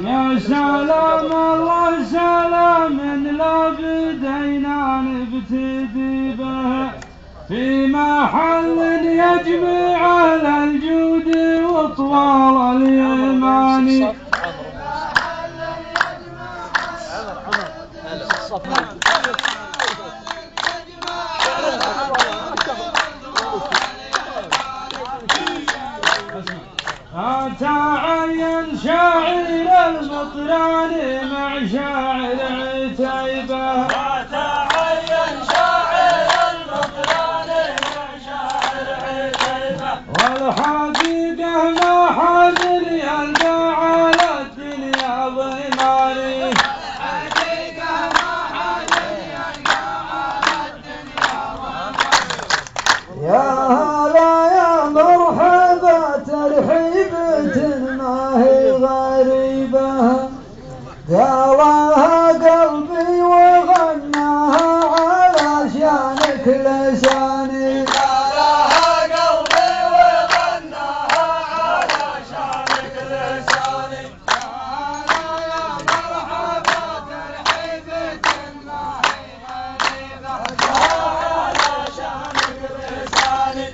يا سلام الله سلام لا بدينا نبتدي به في محل يجمع على الجود وطوال اليماني. تعين شاعر المطران مع شاعر عتيبة، تعين شاعر المطران مع شاعر عتيبة، والحقيقة ما حد يلقى على الدنيا ضماني. الحقيقة ما حد يلقى على الدنيا ضماني. يا هلا يا مرحبا ترحيبة ما هي غريبة، داواها قلبي وغناها على شانك لساني. داواها قلبي وغناها على شانك لساني. يا مرحبا ترحيبة ما هي غريبة، على شانك لساني.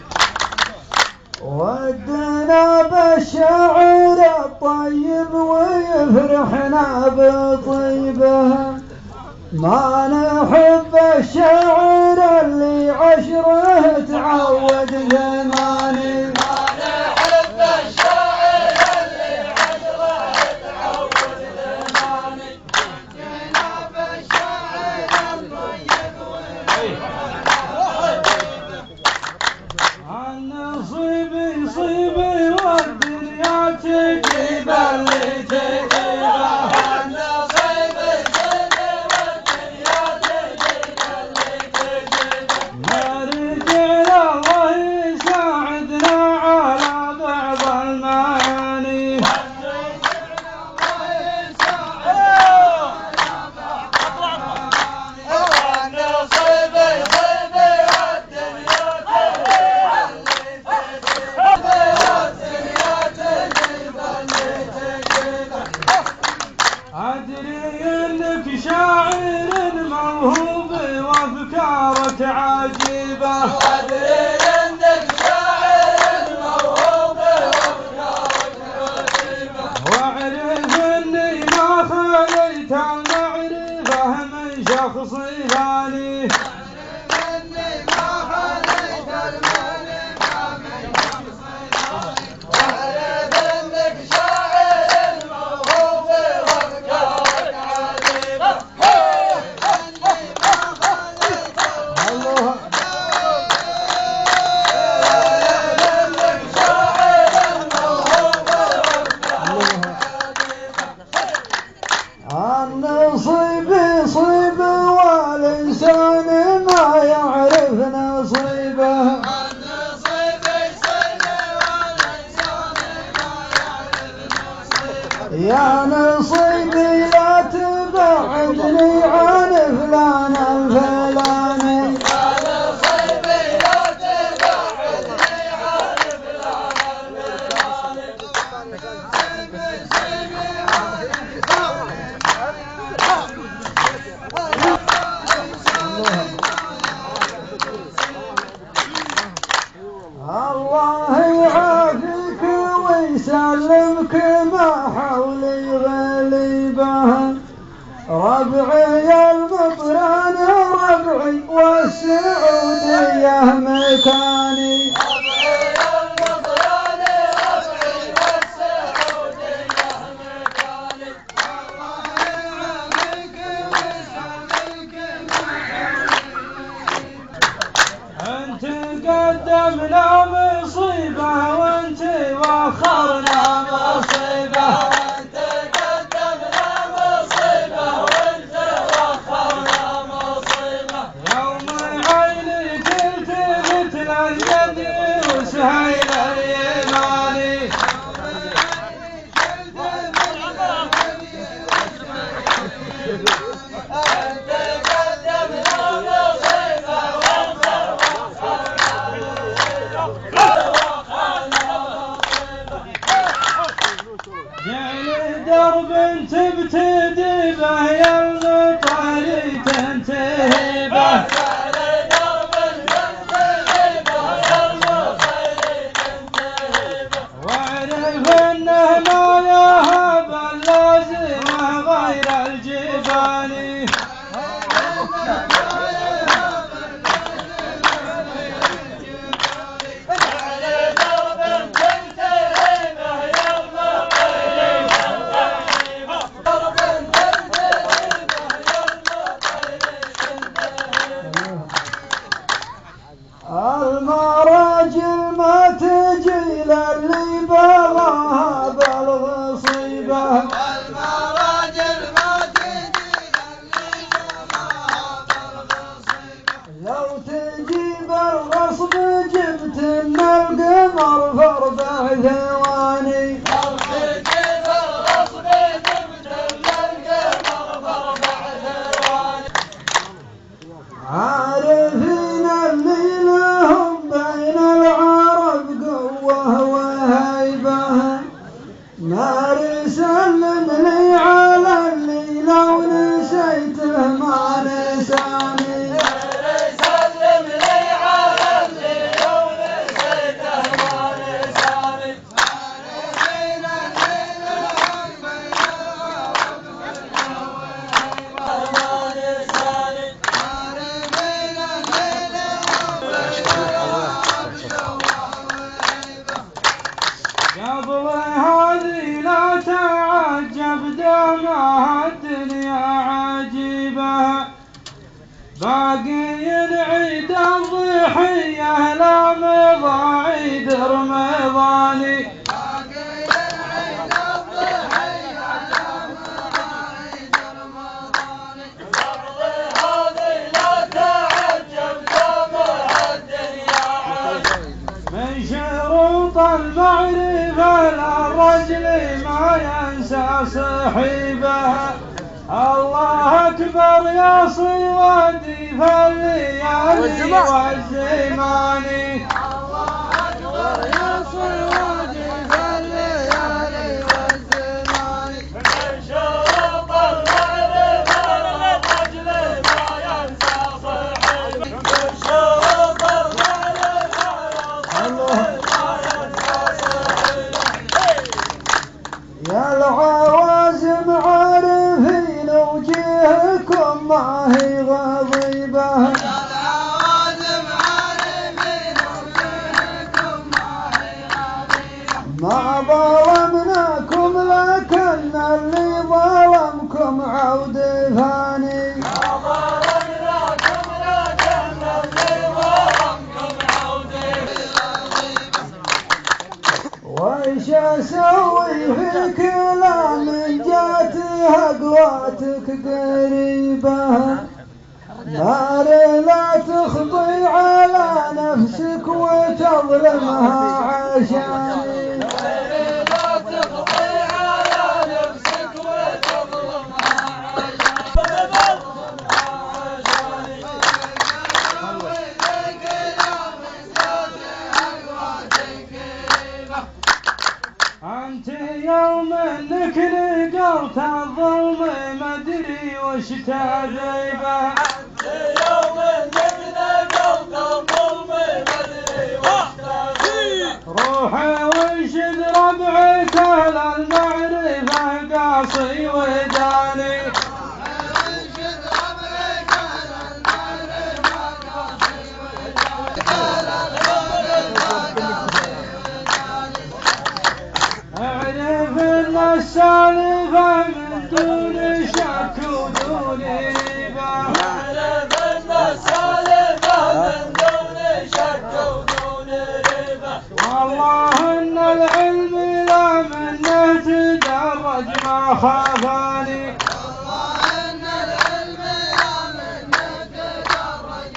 ودنا بالشعر الطيب ويفرحنا بطيبه، ما نحب الشعر اللي عشره تعود زماني. ما نحب الشاعر اللي عشره تعود زماني. جناب الشاعر الطيب النصيب يصيبي والدنيا تجيب اللي تجيبه، النصيب يصيبي والدنيا تجيب اللي تجيبه. نرجع الله يساعدنا على بعض المعاني. النصيب يصيبي والدنيا تجيب اللي تجيبه. أدري إنك شاعر موهوب وأفكارك عجيبة، أدري إنك شاعر موهوب وأفكارك عجيبة. وأعرف إني ما خليت المعرفة من شخص ثاني. إني ما خليت المعرفة من شخص ثاني. أعرف إنك شاعر موهوب وأفكارك عجيبة. إني ما خليت الله إنك شاعر موهوب وأفكارك عجيبة. النصيب يصيب والإنسان ما يعرف نصيبه، النصيب يصيب والإنسان ما يعرف نصيبه. يا نصيبي لا تبعدني عن فلان الفلاني. يا نصيبي لا تبعدني عن فلان الفلاني. الله يعافيك ويسلمك ما حولي غليبه، ربعي المطران ربعي والسعودية مكاني. ربعي المطران ربعي والسعودية مكاني. الله يعافيك ويسلمك ما أنت قدمنا مصيبة وأنت وأخرنا مصيبة، أنت قدمنا مصيبة وأنت وأخرنا مصيبة. يوم عيني تلتفت لليد وسهيل اليماني. أنت قدمنا مصيبة وأنت وأخرنا مصيبة. درب تبتدي به يا المطر تنتهي به واعرف انه ما يهب اللازم غير الجبال المراجل ما تجي للي بغاها بالغصيبة والمراجل ما تجي للي بغاها بالغصيبة لو تجي بالغصب جبت من القمر فربع ثواني لو تجي بالغصب جبت من القمر بربع ثواني عارفين اللي لهم بين العرب قوة وهيبة نار سلمني على اللي لو نسيته ما نساني سلمني على اللي لو نسيته ما نساني عارفين اللي لهم بين العرب ما نساني عارفين اللي لهم بين العرب قبل هذه لا تعجب دامها الدنيا عجيبة باقي ينعيد الضحية لا مضاعيد رمضاني من شروط المعرفة للرجل ما ينسى صحيبه الله أكبر يا صوادي في الليالي والزمان الله أكبر يا صوادي في الليالي والزمان من شروط المعرفة للرجل ما ينسى صحيبه من شروط المعرفة للرجل ما ينسى صحيبه يا العوازم عارفين وجهكم ما هي غضيبة العوازم عارفين وجهكم ما هي غضيبة ما ظلمناكم لكن اللي ظلمكم عود ثاني ظلمناكم لكن اللي ظلمكم عود وإيش أسوي فيك لا من جاتها قواتك قريبة نار لا تخضي على نفسك وتظلمها عشاني لا تقضي على نفسك وتظلمها أنت يوم إنك نقرت الظلم مدري وش تعذيبه يوم انك نقلت الظلم مدري وش تعذيبه روحي وانشد ربعك أهل المعرفة قاصي وداني انشد ربعك على المعرفة قاصي اعرف ان السالفة من دون شك ودون ريبة اعرف ان السالفة من دون شك ودون ريبة والله ان العلم لا منه تدرج ما خافاني والله ان العلم يا منك تدرج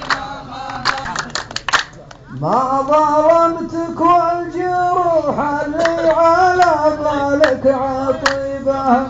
ما ظلمتك والجروح اللي على بالك عطيبة